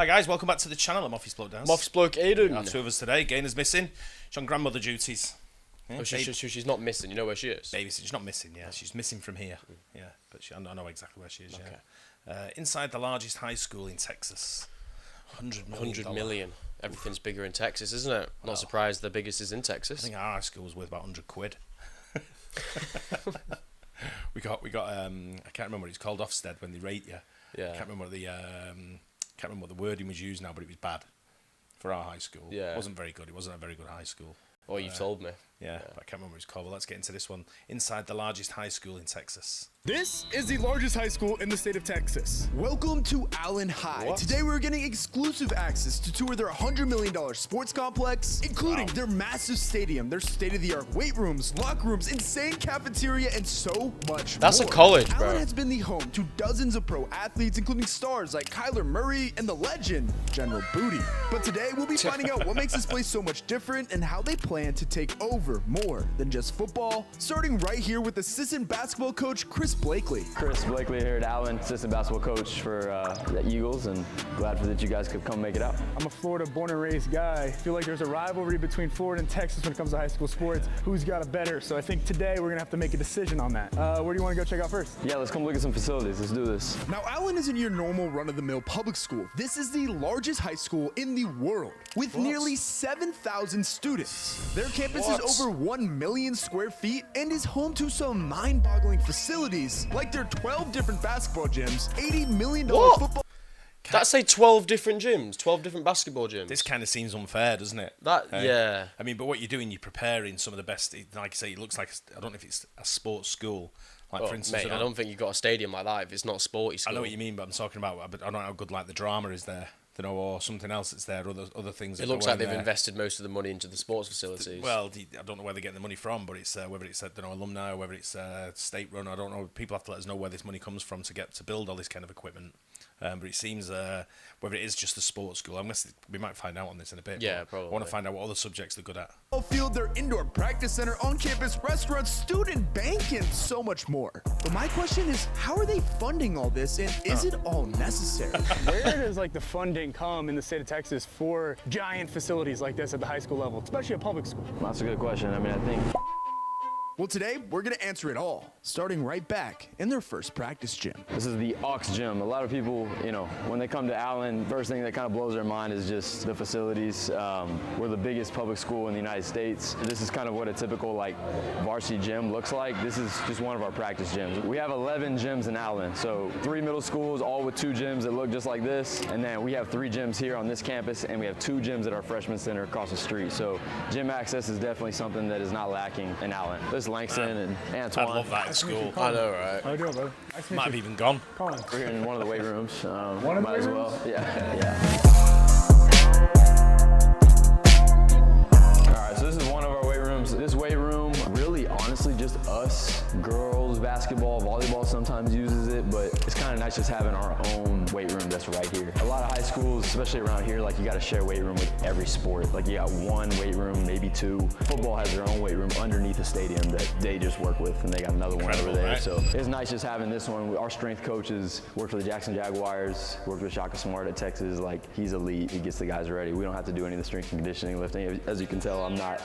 Hi guys, welcome back to the channel. I'm Office Bloke Daz. Office Bloke Aidan. Two of us today. Gainer's missing. She's on grandmother duties. Yeah, Oh, she's not missing. You know where she is? She's not missing, yeah. She's missing from here. Yeah, but I know exactly where she is, Okay. yeah. Inside the largest high school in Texas. $100 million. Everything's bigger in Texas, isn't it? Not surprised the biggest is in Texas. I think our high school was worth about £100. we got I can't remember what it's called, Ofsted, when they rate you. Yeah. I can't remember what the wording was used now, but it was bad for our high school. Yeah. It wasn't very good. It wasn't a very good high school. Oh, you've told me. Yeah, but I can't remember what it's called. But let's get into this one. Inside the largest high school in Texas. This is the largest high school in the state of Texas. Welcome to Allen High. What? Today we're getting exclusive access to tour their $100 million sports complex, including their massive stadium, their state-of-the-art weight rooms, locker rooms, insane cafeteria, and so much That's more. a college, bro. Allen has been the home to dozens of pro athletes, including stars like Kyler Murray and the legend, General Booty. But today we'll be finding out what makes this place so much different and how they plan to take over more than just football, starting right here with assistant basketball coach Chris Blakely. Chris Blakely here at Allen, assistant basketball coach for the Eagles, and glad that you guys could come make it out. I'm a Florida born and raised guy. I feel like there's a rivalry between Florida and Texas when it comes to high school sports. Who's got it better? So I think today we're gonna have to make a decision on that. Where do you want to go check out first? Yeah, let's come look at some facilities. Let's do this. Now, Allen isn't your normal run-of-the-mill public school. This is the largest high school in the world, with nearly 7,000 students. Their campus is over 1 million square feet and is home to some mind-boggling facilities, like their 12 different basketball gyms, $80 million football. That's say 12 different gyms, 12 different basketball gyms. This kind of seems unfair, doesn't it? Yeah. I mean, but what you're doing, you're preparing some of the best. Like I say, it looks like I don't know if it's a sports school. Like for instance, mate, I don't think you've got a stadium like that if it's not a sporty school. I know what you mean, but I'm talking about. I don't know how good like the drama is there, you know, or something else that's there, other things. It looks like they've invested most of the money into the sports facilities. Well, I don't know where they're getting the money from, but it's whether it's alumni or whether it's state run. I don't know. People have to let us know where this money comes from to build all this kind of equipment. But it seems whether it is just a sports school, we might find out on this in a bit. Yeah, probably. I want to find out what other subjects they're good at. Field, their indoor practice center, on-campus restaurants, student bank, and so much more. But my question is, how are they funding all this, and is it all necessary? Where does like the funding come in the state of Texas for giant facilities like this at the high school level, especially a public school? That's a good question. I mean, I think Well, today we're gonna answer it all, starting right back in their first practice gym. this is the Aux Gym. A lot of people, you know, when they come to Allen, first thing that kind of blows their mind is just the facilities. We're the biggest public school in the United States. This is kind of what a typical like varsity gym looks like. This is just one of our practice gyms. We have 11 gyms in Allen, so 3 middle schools, all with 2 gyms that look just like this, and then we have 3 gyms here on this campus, and we have 2 gyms at our freshman center across the street. So gym access is definitely something that is not lacking in Allen. This Langston and Antoine. I'd love that in school. I know, right? How you doing, brother? Nice to meet Might you. have even gone. Colin. We're here in one of the weight rooms. One of the might weight as rooms? well. Yeah. All right, so this is one of our weight rooms. This weight room, really, honestly, just us, girls, basketball, volleyball sometimes uses it, but it's kind of nice just having our own weight room that's right here. A lot of high schools, especially around here, like you got to share weight room with every sport. Like you got 1 weight room, maybe 2. Football has their own weight room underneath the stadium that they just work with, and they got another one over there. Right? So it's nice just having this one. Our strength coaches worked for the Jackson Jaguars, worked with Shaka Smart at Texas. Like he's elite. He gets the guys ready. We don't have to do any of the strength and conditioning, lifting. As you can tell, I'm not,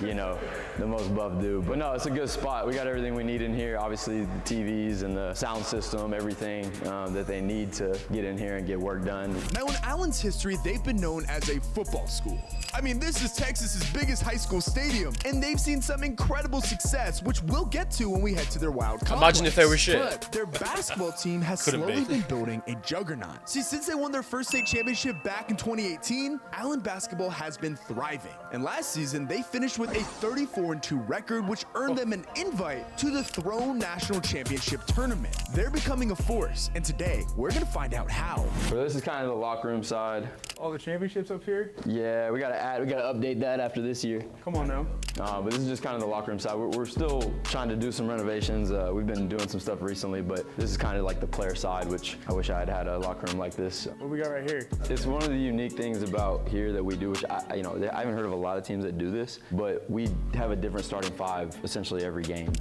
you know, the most buff dude. But no, it's a good spot. We got everything we need in here. Obviously, the TVs and the sound system, everything that they need to get in here and get work done. Now, in Allen's history, they've been known as a football school. I mean, this is Texas's biggest high school stadium, and they've seen some incredible success, which we'll get to when we head to their wild complex. Imagine if they were shit. But their basketball team has Couldn't slowly be. been building a juggernaut. See, since they won their first state championship back in 2018, Allen basketball has been thriving. And last season, they finished with a 34-2 record, which earned them an invite to the Throne National Championship Tournament. They're becoming a force, and today, we're gonna find out how. So this is kind of the locker room side. All the championships up here? Yeah, we gotta update that after this year. Come on now. But this is just kind of the locker room side. We're still trying to do some renovations. We've been doing some stuff recently, but this is kind of like the player side, which I wish I had had a locker room like this. What we got right here? It's one of the unique things about here that we do, which I haven't heard of a lot of teams that do this, but we have a different starting 5 essentially every game.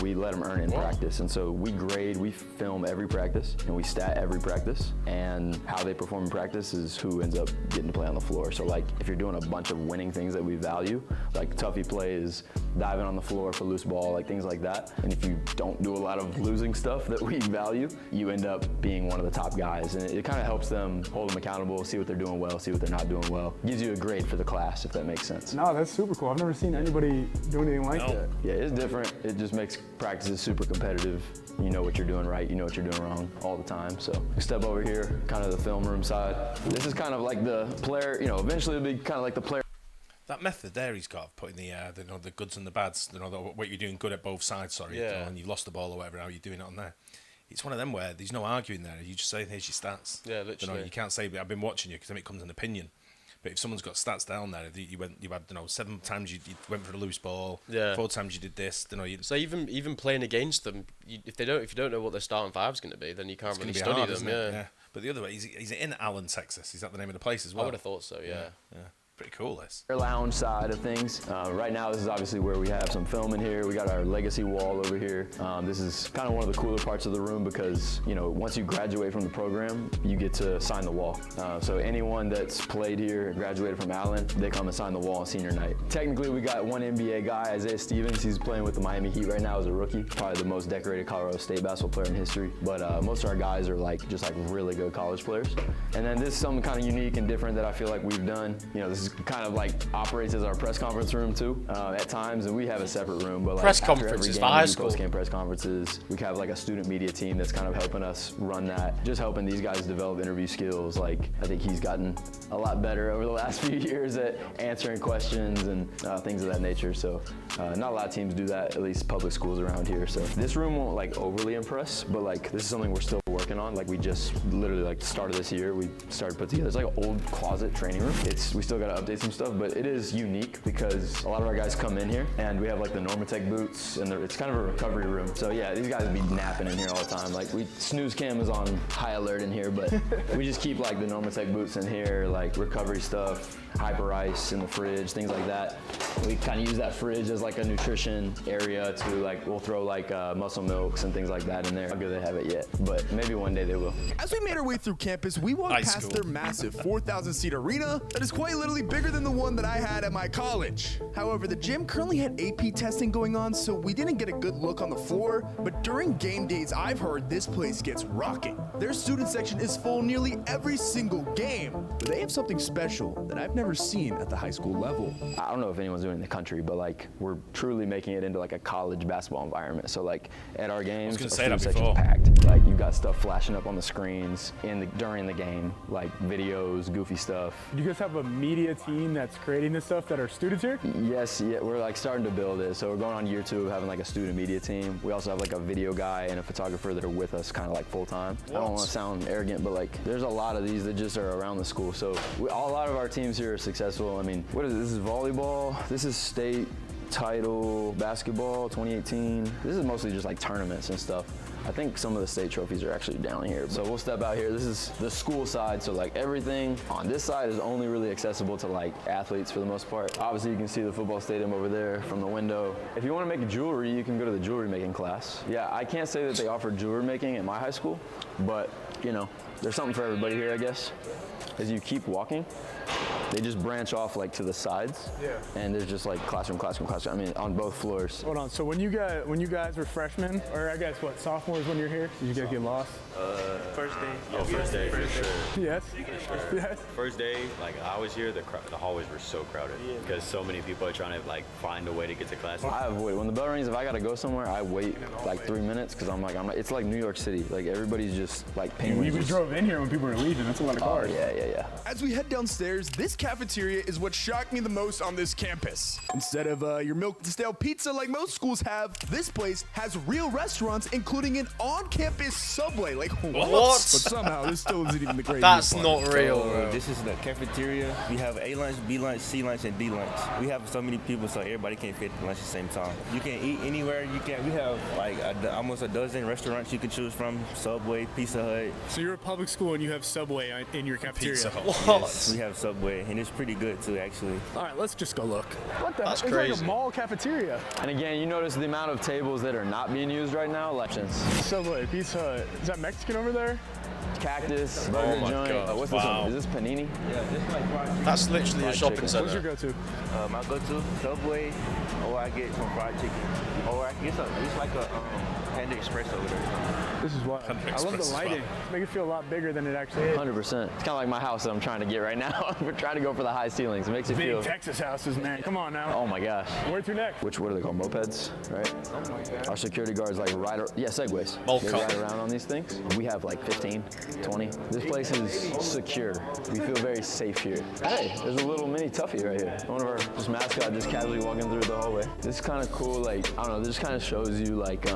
We let them earn in practice, and so we grade grade, we film every practice and we stat every practice, and how they perform in practice is who ends up getting to play on the floor. So like if you're doing a bunch of winning things that we value, like toughie plays, diving on the floor for loose ball, like things like that, and if you don't do a lot of losing stuff that we value, you end up being one of the top guys, and it kind of helps them hold them accountable, see what they're doing well, see what they're not doing well. Gives you a grade for the class, if that makes sense. No, that's super cool. I've never seen anybody do anything like that. Yeah, it's different. It just makes practices super competitive. You know what you're doing right, you know what you're doing wrong all the time. So we step over here, kind of the film room side. This is kind of like the player, you know, eventually it'll be kind of like the player. That method there he's got of putting the the goods and the bads, what you're doing good at both sides, sorry, and you've lost the ball or whatever, how you're doing it on there. It's one of them where there's no arguing there. You just say, here's your stats. Yeah, literally. You can't say, I've been watching you, because then it becomes an opinion. But if someone's got stats down there, you had 7 times you went for a loose ball, 4 times you did this. So even playing against them, if you don't know what their starting five's going to be, then you can't really study hard, them. Yeah. But the other way, he's in Allen, Texas. Is that the name of the place as well? I would have thought so. Yeah. Pretty cool, this. Lounge side of things. Right now, this is obviously where we have some film in here. We got our legacy wall over here. This is kind of one of the cooler parts of the room because, you know, once you graduate from the program, you get to sign the wall. So anyone that's played here and graduated from Allen, they come and sign the wall on senior night. Technically, we got one NBA guy, Isaiah Stevens. He's playing with the Miami Heat right now as a rookie. Probably the most decorated Colorado State basketball player in history. But most of our guys are just really good college players. And then this is something kind of unique and different that I feel like we've done. You know, this is kind of like operates as our press conference room too at times, and we have a separate room. But like press conferences for high school, post-game press conferences. We have like a student media team that's kind of helping us run that, just helping these guys develop interview skills. Like I think he's gotten a lot better over the last few years at answering questions and things of that nature. So not a lot of teams do that, at least public schools around here. So this room won't like overly impress, but like this is something we're still working on. Like we just literally like the start of this year, we started put together. It's like an old closet training room. We still got to update some stuff, but it is unique because a lot of our guys come in here and we have like the Normatec boots, and it's kind of a recovery room. So yeah, these guys be napping in here all the time. Like snooze cam is on high alert in here, but we just keep like the Normatec boots in here, like recovery stuff, hyper ice in the fridge, things like that. We kind of use that fridge as like a nutrition area to like, we'll throw like muscle milks and things like that in there. How good they have it yet, but maybe one day they will. As we made our way through campus, we walked past their massive 4,000 seat arena that is quite literally bigger than the one that I had at my college. However, the gym currently had AP testing going on, so we didn't get a good look on the floor, but during game days, I've heard this place gets rocking. Their student section is full nearly every single game, but they have something special that I've never seen at the high school level. I don't know if anyone's doing it in the country, but like we're truly making it into like a college basketball environment. So like at our games, our student section's packed. Like you got stuff flashing up on the screens during the game, like videos, goofy stuff. Do you guys have a media team that's creating this stuff that are students here? Yes, yeah, we're like starting to build it. So we're going on year 2 of having like a student media team. We also have like a video guy and a photographer that are with us kind of like full time. I don't want to sound arrogant, but like there's a lot of these that just are around the school. So a lot of our teams here are successful. I mean, what is it? This is volleyball. This is state title basketball 2018. This is mostly just like tournaments and stuff. I think some of the state trophies are actually down here. So we'll step out here. This is the school side. So like everything on this side is only really accessible to like athletes for the most part. Obviously you can see the football stadium over there from the window. If you want to make jewelry, you can go to the jewelry making class. Yeah, I can't say that they offer jewelry making at my high school, but you know, there's something for everybody here, I guess. As you keep walking, they just branch off like to the sides. Yeah. And there's just like classroom. I mean, on both floors. Hold on. So when you guys were freshmen, or I guess what, sophomores when you're here, did you guys get lost? First day. Yeah, first day for sure. Yes. Yes. First day, like I was here, the hallways were so crowded because so many people are trying to like find a way to get to class. I avoid when the bell rings. If I gotta go somewhere, I wait like 3 minutes because I'm like, it's like New York City. Like everybody's just like penguins. We drove in here when people were leaving. That's a lot of cars. Yeah. As we head downstairs, this cafeteria is what shocked me the most on this campus. Instead of your milk and stale pizza like most schools have, this place has real restaurants, including an on-campus Subway. Like what? But somehow this still isn't even the craziest That's part. not real, bro. This is the cafeteria. We have A lunch, B lunch, C lunch, and D lunch. We have so many people, so everybody can't fit lunch at the same time. You can eat anywhere. We have like almost a dozen restaurants you can choose from. Subway, Pizza Hut. So you're a public school and you have Subway in your cafeteria. Pizza Hut. What? Yes, we have Subway. and it's pretty good too, actually. All right, let's just go look. What the heck? That's It's like crazy. a mall cafeteria. And again, you notice the amount of tables that are not being used right now. Like Subway, Pizza Hut. Is that Mexican over there? Cactus, burger my joint. God. What's Wow. this one? Is this panini? Yeah, just like fried chicken. That's literally a Fried shopping chicken. What's your centre. go-to? My go-to Subway, or I get some fried chicken, or I get it's like a Panda Express over there. This is wild. Panda I love Express the as well. lighting. Make it feel a lot bigger than it actually is. 100%. It's kind of like my house that I'm trying to get right now. We're trying to go for the high ceilings. It makes you Big feel. Texas houses, man. Come on now. Oh my gosh. Where to next? What are they called? Mopeds, right? Oh my God. Our security guards like Segways. Bolt They cut. ride around on these things. We have like 15, 20. This place is secure. We feel very safe here. Hey, there's a little mini Tuffy right here. One of our just mascot just casually walking through the hallway. This is kind of cool. Like, I don't know, this just kind of shows you like,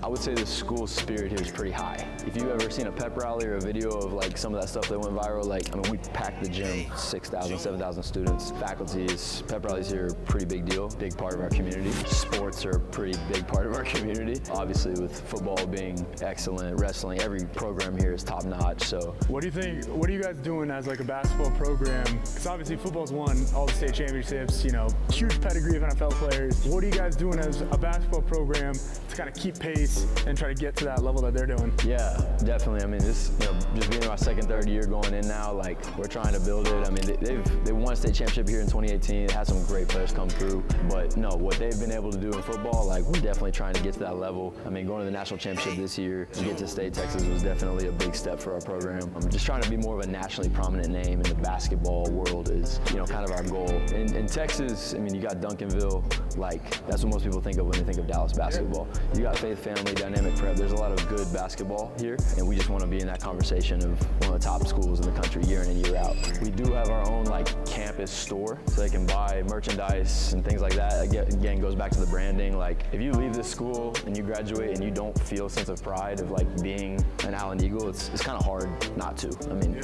I would say the school spirit here is pretty high. If you've ever seen a pep rally or a video of like some of that stuff that went viral, like, I mean, we packed the gym, 6,000, 7,000 students. Faculties, pep rallies here are a pretty big deal, big part of our community. Sports are a pretty big part of our community. Obviously with football being excellent, wrestling, every program here is top notch, so. What do you think? What are you guys doing as like a basketball program? Because obviously football's won all the state championships, you know, huge pedigree of NFL players. What are you guys doing as a basketball program to kind of keep pace and try to get to that level that they're doing? Yeah, definitely. I mean, this, you know, just being our second, third year going in now, like, we're trying to build it. I mean, they won a state championship here in 2018. Had some great players come through, but no, what they've been able to do in football, like, we're definitely trying to get to that level. I mean, going to the national championship this year, to get to state Texas was definitely a big step for our program. I'm just trying to be more of a nationally prominent name in the basketball world is, you know, kind of our goal. In Texas, I mean, you got Duncanville, like, that's what most people think of when they think of Dallas basketball. You got Faith Family, Dynamic Prep. There's a lot of good basketball here, and we just want to be in that conversation of one of the top schools in the country year in and year out. We do have our own like campus store, so they can buy merchandise and things like that. Again, goes back to the branding. Like, if you leave this school and you graduate and you don't feel a sense of pride of like being an Allen Eagle, it's kind of hard not to. I mean,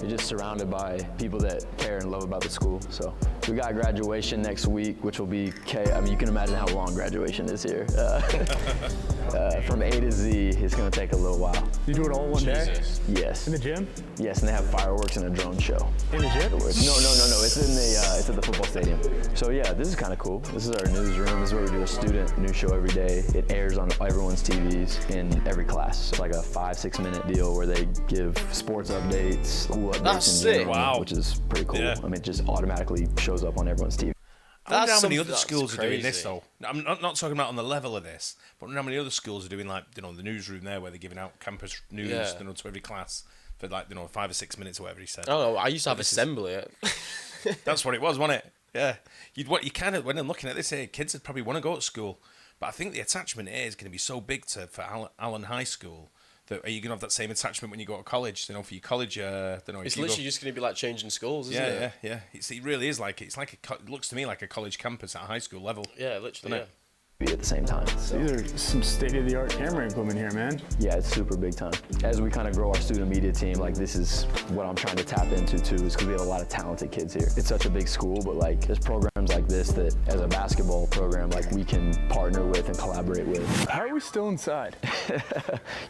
you're just surrounded by people that care and love about the school. So we got graduation next week, which will be I mean, you can imagine how long graduation is here. From A to Z, it's going to take a little while. You do it all one day? Yes. In the gym? Yes, and they have fireworks and a drone show. In the gym? No. It's in the it's at the football stadium. So yeah, this is kind of cool. This is our newsroom. This is where we do a student news show every day. It airs on everyone's TVs in every class. It's like a 5-6 minute deal where they give sports updates, school updates That's in sick. general, Wow. which is pretty cool. Yeah. I mean, it just automatically shows up on everyone's TV. I wonder how many That's other schools are doing this crazy. though. I'm not talking about on the level of this, but I wonder how many other schools are doing like, you know, the newsroom there where they're giving out campus news, Yeah. you know, to every class for like, you know, 5 or 6 minutes or whatever he said. Oh, I used to have This is- assembly. That's what it was, wasn't it? Yeah. You kind of, when I'm looking at this here, kids would probably want to go to school, but I think the attachment here is going to be so big for Allen High School. Are you going to have that same attachment when you go to college? You know, for your college, don't know. It's if you literally go, just going to be like changing schools, isn't it? yeah. It really is like it looks to me like a college campus at a high school level. Yeah, literally. Doesn't Yeah. At the same time. So. These are some state-of-the-art camera equipment here, man. Yeah, it's super big time. As we kind of grow our student media team, like this is what I'm trying to tap into too, is because we have a lot of talented kids here. It's such a big school, but like there's programs like this that as a basketball program, like we can partner with and collaborate with. How are we still inside?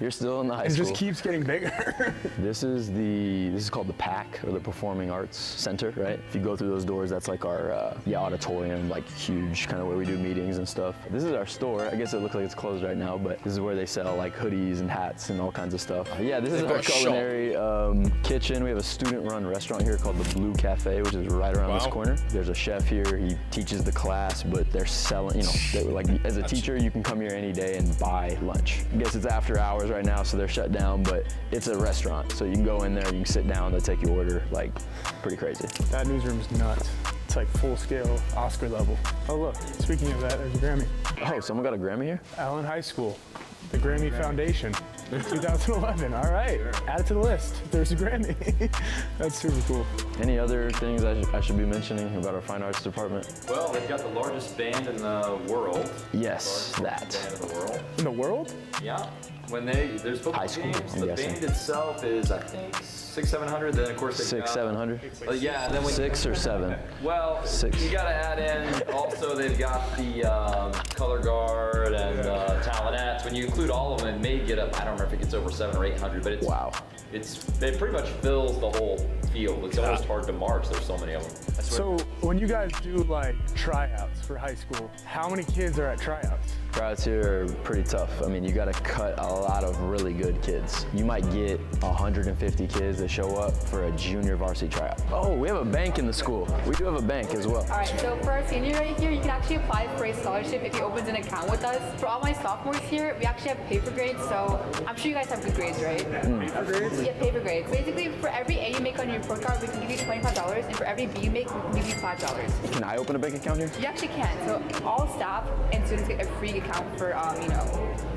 You're still in the high It school. just keeps getting bigger. This is called the PAC, or the Performing Arts Center, right? If you go through those doors, that's like our auditorium, like huge, kind of where we do meetings and stuff. This is our store. I guess it looks like it's closed right now, but this is where they sell like hoodies and hats and all kinds of stuff. Yeah, this is They've our got a shop. culinary kitchen. We have a student-run restaurant here called the Blue Cafe, which is right around this Wow. corner. There's a chef here. He teaches the class, but they're selling, you know, like as a teacher, you can come here any day and buy lunch. I guess it's after hours right now, so they're shut down, but it's a restaurant. So you can go in there, you can sit down, they'll take your order, like pretty crazy. That newsroom is nuts. It's like full-scale Oscar level. Oh look, speaking of that, there's a Grammy. Oh, someone got a Grammy here? Allen High School, the Grammy Foundation, 2011. All right, add it to the list. There's a Grammy. That's super cool. Any other things I should be mentioning about our fine arts department? Well, they've got the largest band in the world. Yes, that. Band in the world. In the world? Yeah. When there's football High school, games, I'm the guessing. band itself is, I think, 600-700. Then of course they've 600, got, 700? yeah, and then when 6 or 7? well, 6. you got to add in also they've got the color guard and talent. When you include all of them, it may get up. I don't know if it gets over 700 or 800, but it's Wow. It pretty much fills the whole field. It's almost hard to march. There's so many of them. So when you guys do like tryouts for high school, how many kids are at tryouts? Tryouts here are pretty tough. I mean, you got to cut a lot of really good kids. You might get 150 kids that show up for a junior varsity tryout. Oh, we have a bank in the school. We do have a bank as well. All right, so for our senior right here, you can actually apply for a scholarship if you open an account with us. For all my sophomores here, we actually have paper grades, so I'm sure you guys have good grades, right? Paper grades? Yeah, paper grades. Basically, for every A you make on your report card, we can give you $25, and for every B you make, we can give you $5. Can I open a bank account here? You actually can. So all staff and students get a free account for,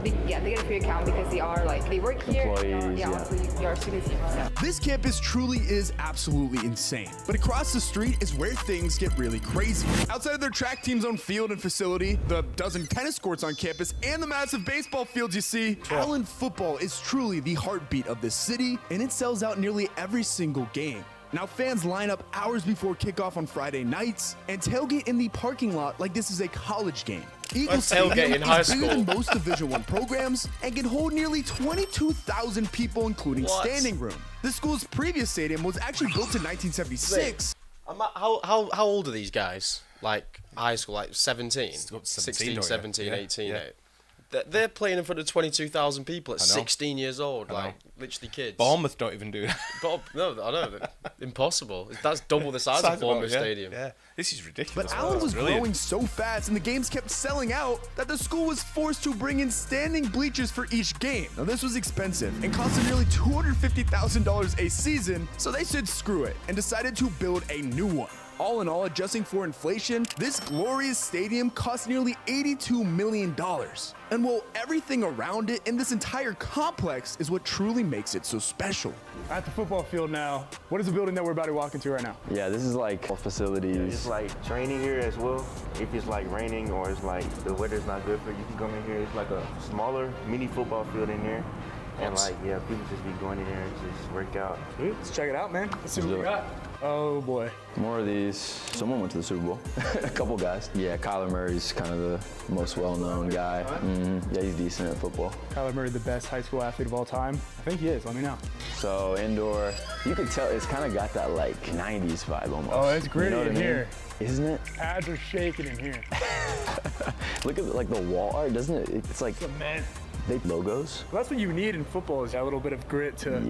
they get a free account because they are they work here. Employees, Also you are students here. So. This campus truly is absolutely insane. But across the street is where things get really crazy. Outside of their track team's own field and facility, the dozen tennis courts on campus, and the massive baseball fields you see, Allen football is truly the heartbeat of this city, and it sells out nearly every single game. Now fans line up hours before kickoff on Friday nights and tailgate in the parking lot like this is a college game. Eagle tailgate in high is bigger school. than most Division I programs and can hold nearly 22,000 people, including standing room. The school's previous stadium was actually built in 1976. How old are these guys? Like high school, like 17, 17, 16, don't you? 17, Yeah, 18. yeah. They're playing in front of 22,000 people at I know. 16 years old, I know. like literally kids. Bournemouth don't even do that. No, I know. Impossible. That's double the size of Bournemouth Stadium. Yeah, this is ridiculous. But Allen was Brilliant. growing so fast and the games kept selling out that the school was forced to bring in standing bleachers for each game. Now this was expensive and cost them nearly $250,000 a season, so they said screw it and decided to build a new one. All in all, adjusting for inflation, this glorious stadium cost nearly $82 million. And while everything around it in this entire complex is what truly makes it so special. At the football field now, what is the building that we're about to walk into right now? Yeah, this is like all facilities. It's like training here as well. If it's like raining or it's like the weather's not good for you, you can come in here. It's like a smaller mini football field in here. And people just be going in there and just work out. Let's check it out, man. Let's see what we got. Oh boy. More of these. Someone went to the Super Bowl. A couple guys. Yeah, Kyler Murray's kind of the most well-known guy. Yeah, he's decent at football. Kyler Murray, the best high school athlete of all time. I think he is. Let me know. So indoor, you can tell it's kind of got that like 90s vibe almost. Oh, it's gritty in here. Isn't it? Pads are shaking in here. Look at like the wall art, doesn't it? It's like Cement. they logos. Well, that's what you need in football is that little bit of grit to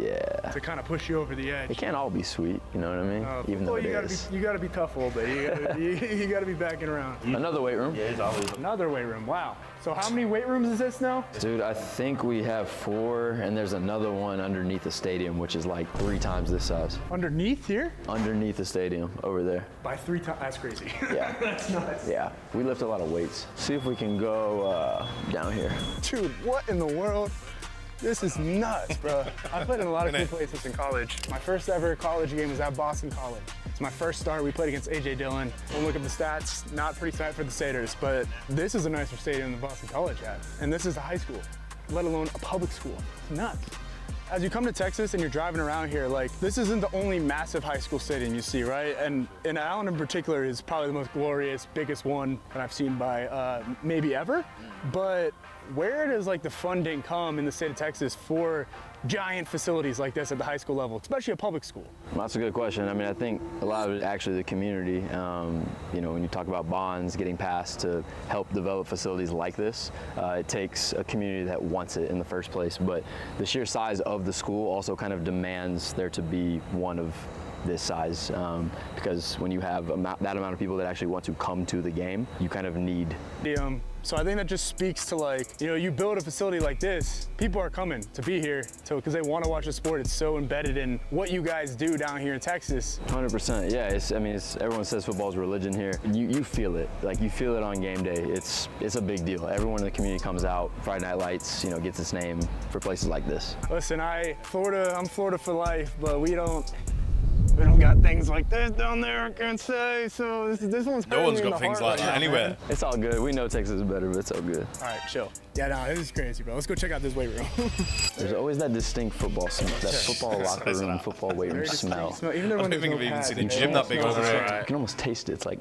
kind of push you over the edge. It can't all be sweet, you know what I mean? Even though it is. You gotta be tough a little bit. You gotta be backing around. Another weight room. Yeah, it's always. Another weight room. Wow. So how many weight rooms is this now? Dude, I think we have 4, and there's another one underneath the stadium, which is like 3 times this size. Underneath here? Underneath the stadium, over there. By 3 times. That's crazy. Yeah. That's nuts. Yeah, we lift a lot of weights. See if we can go down here. Dude, what in the world? This is nuts, bro. I played in a lot of cool places in college. My first ever college game was at Boston College. It's my first start. We played against A.J. Dillon. Don't look at the stats, not pretty tight for the Staters, but this is a nicer stadium than Boston College had. And this is a high school, let alone a public school. It's nuts. As you come to Texas and you're driving around here, this isn't the only massive high school stadium you see, right? And Allen in particular is probably the most glorious, biggest one that I've seen by maybe ever. But where does the funding come in the state of Texas for giant facilities like this at the high school level, especially a public school? Well, that's a good question. I mean, I think a lot of it actually the community. When you talk about bonds getting passed to help develop facilities like this, it takes a community that wants it in the first place. But the sheer size of the school also kind of demands there to be one of this size, because when you have that amount of people that actually want to come to the game, you kind of need. So I think that just speaks to you build a facility like this, people are coming to be here because they want to watch the sport. It's so embedded in what you guys do down here in Texas. 100%, yeah. Everyone says football is religion here. You feel it, you feel it on game day. It's a big deal. Everyone in the community comes out. Friday Night Lights, gets its name for places like this. Listen, I'm Florida for life, but we don't got things like this down there, I can say. So this one's no one's got things like that anywhere. Man. It's all good. We know Texas is better, but it's all good. All right, chill. Yeah, no, this is crazy, bro. Let's go check out this weight room. There's always that distinct football smell, that football locker room, football weight room smell. Even I don't think I've even seen a gym that big over here. You can almost taste it. It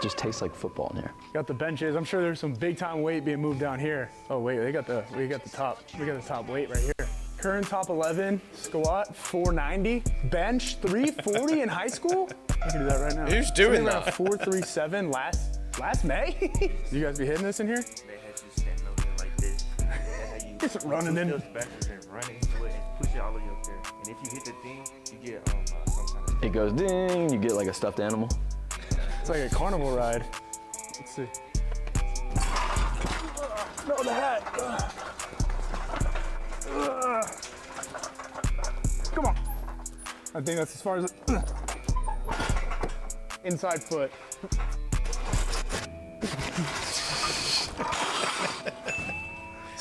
just tastes like football in here. Got the benches. I'm sure there's some big time weight being moved down here. Oh wait, we got the top weight right here. Current top 11, squat 490, bench 340 in high school? I can do that right now. Who's doing around that? 437 last May? You guys be hitting this in here? They had you standing over there like this. Just running in. Backwards and running into it and push it all the way up there. And if you hit the thing, you get some kind of. It goes ding, you get like a stuffed animal. It's like a carnival ride. Let's see. No, the hat. Come on. I think that's as far as inside foot.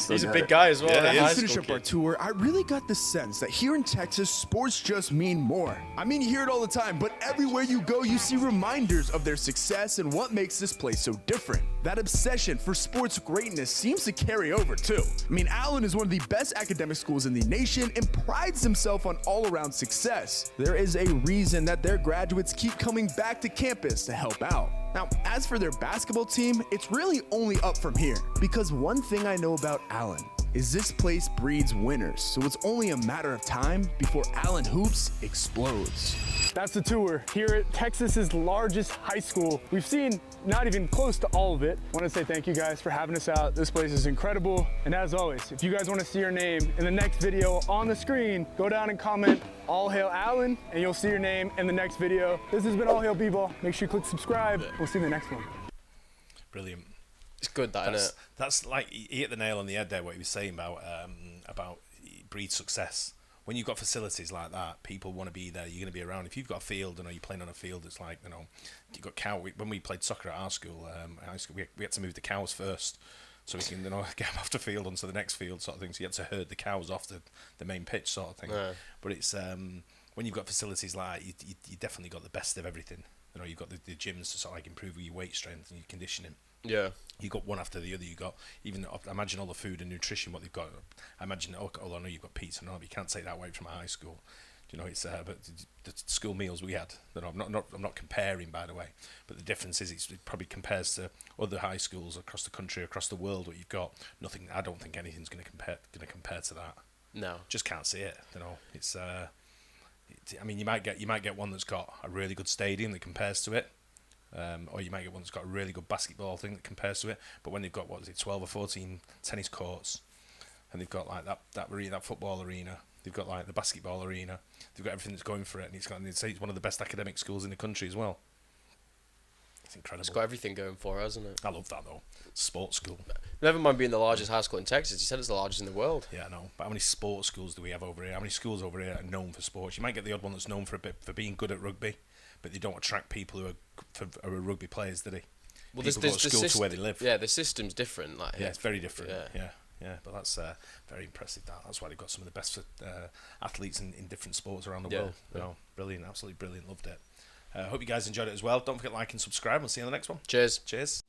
He's a big guy as well. Yeah, Yeah, As we finish up our tour, I really got the sense that here in Texas, sports just mean more. I mean, you hear it all the time, but everywhere you go, you see reminders of their success and what makes this place so different. That obsession for sports greatness seems to carry over too. I mean, Allen is one of the best academic schools in the nation and prides himself on all-around success. There is a reason that their graduates keep coming back to campus to help out. Now, as for their basketball team, it's really only up from here. Because one thing I know about Allen is this place breeds winners, so it's only a matter of time before Allen Hoops explodes. That's the tour here at Texas's largest high school. We've seen not even close to all of it. I want to say thank you guys for having us out. This place is incredible. And as always, if you guys want to see your name in the next video on the screen, go down and comment All Hail Allen, and you'll see your name in the next video. This has been All Hail B-Ball. Make sure you click subscribe. We'll see you in the next one. Brilliant. It's good, that, isn't it? That's like, he hit the nail on the head there, what he was saying about breed success. When you've got facilities like that, people want to be there. You're going to be around. If you've got a field, you're playing on a field, it's like, you've got cow. When we played soccer at our school, we had to move the cows first, so we can get them off the field onto the next field, sort of thing. So you had to herd the cows off the main pitch, sort of thing. Yeah. But it's when you've got facilities like that, you definitely got the best of everything. You've got the gyms to sort of like improve your weight strength and your conditioning. Yeah. You got one after the other. You got even imagine all the food and nutrition what they've got. I imagine I know you've got pizza and all, but you can't take that away from a high school. It's but the school meals we had. I'm not comparing, by the way, but the difference is it probably compares to other high schools across the country, across the world. What you've got, nothing. I don't think anything's going to compare to that. No, just can't see it. It's. I mean, you might get one that's got a really good stadium that compares to it. Or you might get one that's got a really good basketball thing that compares to it. But when they've got 12 or 14 tennis courts, and they've got like that football arena, they've got like the basketball arena, they've got everything that's going for it, and they'd say it's one of the best academic schools in the country as well. It's incredible. It's got everything going for it, hasn't it? I love that though. Sports school. Never mind being the largest high school in Texas. You said it's the largest in the world. Yeah, I know. But how many sports schools do we have over here? How many schools over here are known for sports? You might get the odd one that's known for being good at rugby, but they don't attract people who are rugby players, do they? Well, people go to school to where they live. Yeah, the system's different. Yeah, it's very different. Yeah. But that's very impressive. That's why they've got some of the best athletes in different sports around the world. Brilliant, absolutely brilliant. Loved it. Hope you guys enjoyed it as well. Don't forget to like and subscribe. We'll see you on the next one. Cheers. Cheers.